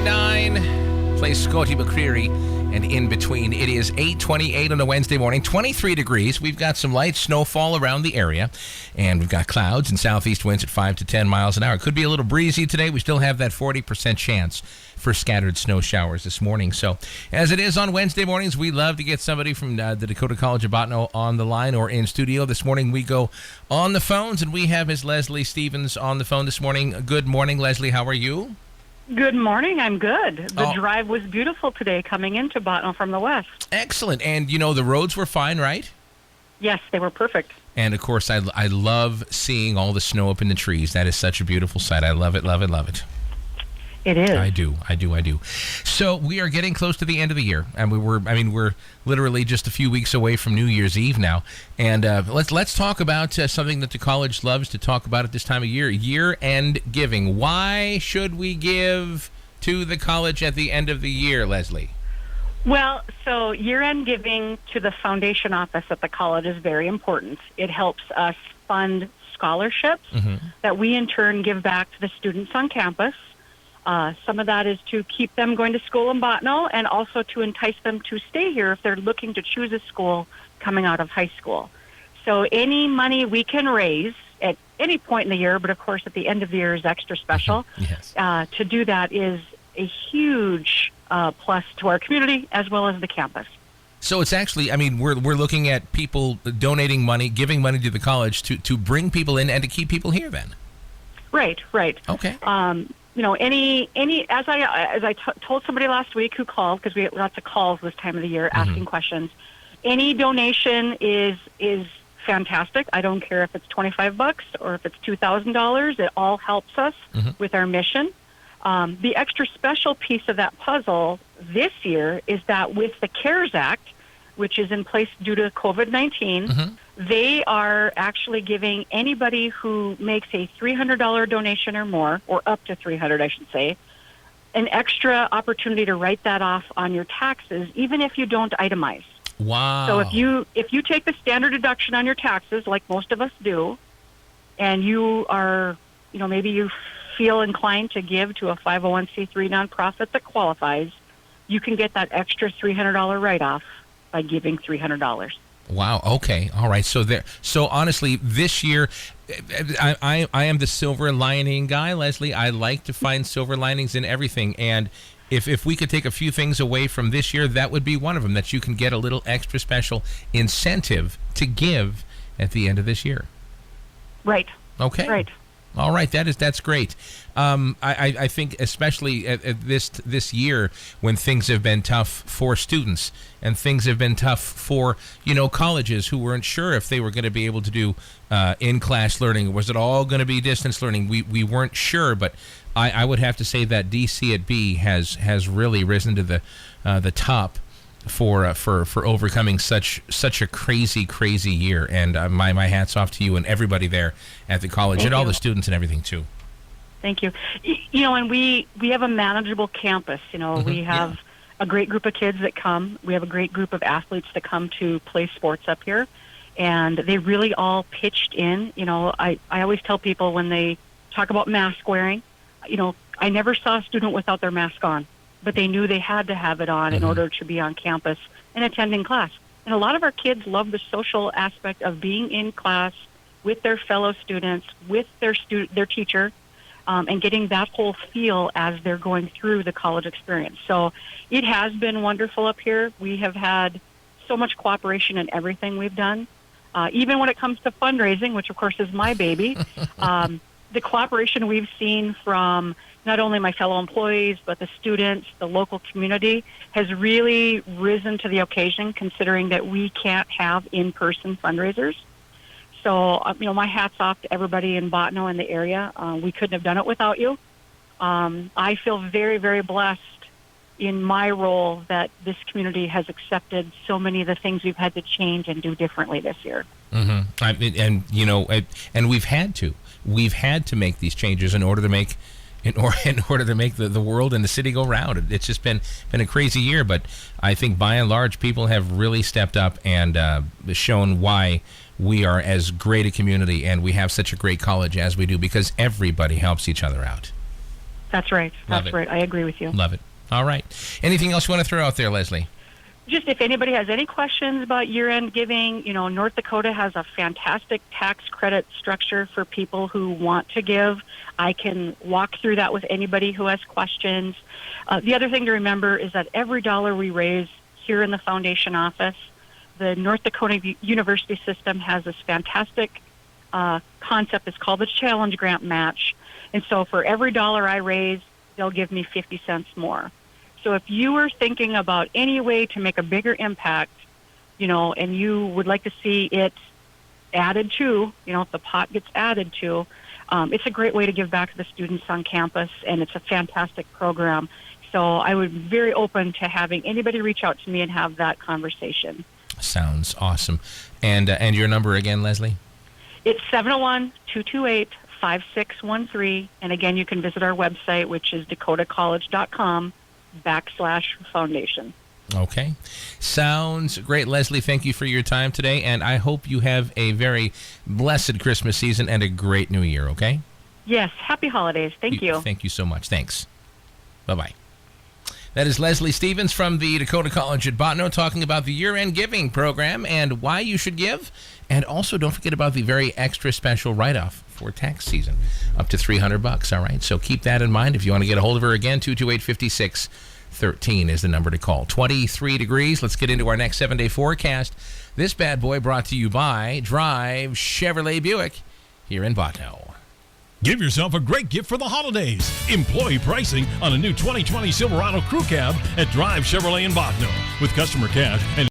99. Play Scotty McCreery and In Between. It is 8:28 on a Wednesday morning, 23 degrees. We've got some light snowfall around the area, and we've got clouds and southeast winds at 5 to 10 miles an hour. It could be a little breezy today. We still have that 40% chance for scattered snow showers this morning. So, as it is on Wednesday mornings, we love to get somebody from the Dakota College of Botano on the line or in studio. This morning, we go on the phones, and we have Ms. Leslie Stevens on the phone this morning. Good morning, Leslie. How are you? Good morning. I'm good. The drive was beautiful today coming into Botano from the west. Excellent. And, you know, the roads were fine, right? Yes, they were perfect. And, of course, I love seeing all the snow up in the trees. That is such a beautiful sight. I love it, love it, love it. It is. I do. So we are getting close to the end of the year, and we're literally just a few weeks away from New Year's Eve now. And let's talk about something that the college loves to talk about at this time of year: year-end giving. Why should we give to the college at the end of the year, Leslie? Well, so year-end giving to the foundation office at the college is very important. It helps us fund scholarships that we in turn give back to the students on campus. Some of that is to keep them going to school in Botano and also to entice them to stay here if they're looking to choose a school coming out of high school. So any money we can raise at any point in the year, but of course at the end of the year is extra special. Yes. To do that is a huge plus to our community as well as the campus. So it's actually, we're looking at people donating money, giving money to the college to bring people in and to keep people here then. Right. Okay. You know, as I told somebody last week who called, because we get lots of calls this time of the year asking questions, any donation is fantastic. I don't care if it's $25 or if it's $2,000. It all helps us with our mission. The extra special piece of that puzzle this year is that with the CARES Act, which is in place due to COVID-19, they are actually giving anybody who makes a $300 donation or more, or up to $300, I should say, an extra opportunity to write that off on your taxes, even if you don't itemize. Wow. So if you take the standard deduction on your taxes, like most of us do, and you are, maybe you feel inclined to give to a 501c3 nonprofit that qualifies, you can get that extra $300 write-off by giving $300. Wow. Okay. All right. So honestly, this year, I am the silver lining guy, Leslie. I like to find silver linings in everything, and if we could take a few things away from this year, that would be one of them. That you can get a little extra special incentive to give at the end of this year. Right. Okay. Right. All right, that's great. I think especially at this year when things have been tough for students and things have been tough for colleges who weren't sure if they were going to be able to do in-class learning. Was it all going to be distance learning? We weren't sure, but I would have to say that DCB has really risen to the top for overcoming such a crazy year, and my hat's off to you and everybody there at the college. Thank and all you. the students and everything too. Thank you. And we have a manageable campus. We have a great group of kids that come. We have a great group of athletes that come to play sports up here, and they really all pitched in. I always tell people when they talk about mask wearing, I never saw a student without their mask on, but they knew they had to have it on in order to be on campus and attending class. And a lot of our kids love the social aspect of being in class with their fellow students, with their teacher, and getting that whole feel as they're going through the college experience. So it has been wonderful up here. We have had so much cooperation in everything we've done. Even when it comes to fundraising, which of course is my baby, the cooperation we've seen from not only my fellow employees, but the students, the local community, has really risen to the occasion, considering that we can't have in-person fundraisers. So, my hat's off to everybody in Botano and the area. We couldn't have done it without you. I feel very, very blessed in my role that this community has accepted so many of the things we've had to change and do differently this year. And we've had to. We've had to make these changes in order to make the world and the city go round. It's just been a crazy year, but I think by and large people have really stepped up and shown why we are as great a community and we have such a great college as we do, because everybody helps each other out. That's right. That's right. I agree with you. Love it. All right. Anything else you want to throw out there, Leslie? Just if anybody has any questions about year-end giving, North Dakota has a fantastic tax credit structure for people who want to give. I can walk through that with anybody who has questions. The other thing to remember is that every dollar we raise here in the foundation office, the North Dakota University system has this fantastic concept. It's called the Challenge Grant Match. And so for every dollar I raise, they'll give me 50 cents more. So if you were thinking about any way to make a bigger impact, and you would like to see it added to, if the pot gets added to, it's a great way to give back to the students on campus, and it's a fantastic program. So I would be very open to having anybody reach out to me and have that conversation. Sounds awesome. And your number again, Leslie? It's 701-228-5613. And again, you can visit our website, which is dakotacollege.com/foundation. Okay. Sounds great, Leslie. Thank you for your time today, and I hope you have a very blessed Christmas season and a great New Year, okay? Yes. Happy holidays. Thank you. Thank you so much. Thanks. Bye-bye. That is Leslie Stevens from the Dakota College at Bottineau talking about the year-end giving program and why you should give. And also, don't forget about the very extra special write-off for tax season, up to $300. All right, so keep that in mind. If you want to get a hold of her again, 228-5613 is the number to call. 23 degrees. Let's get into our next 7-day forecast. This bad boy brought to you by Drive Chevrolet Buick here in Bottineau. Give yourself a great gift for the holidays. Employee pricing on a new 2020 Silverado Crew Cab at Drive Chevrolet in Bottineau with customer cash and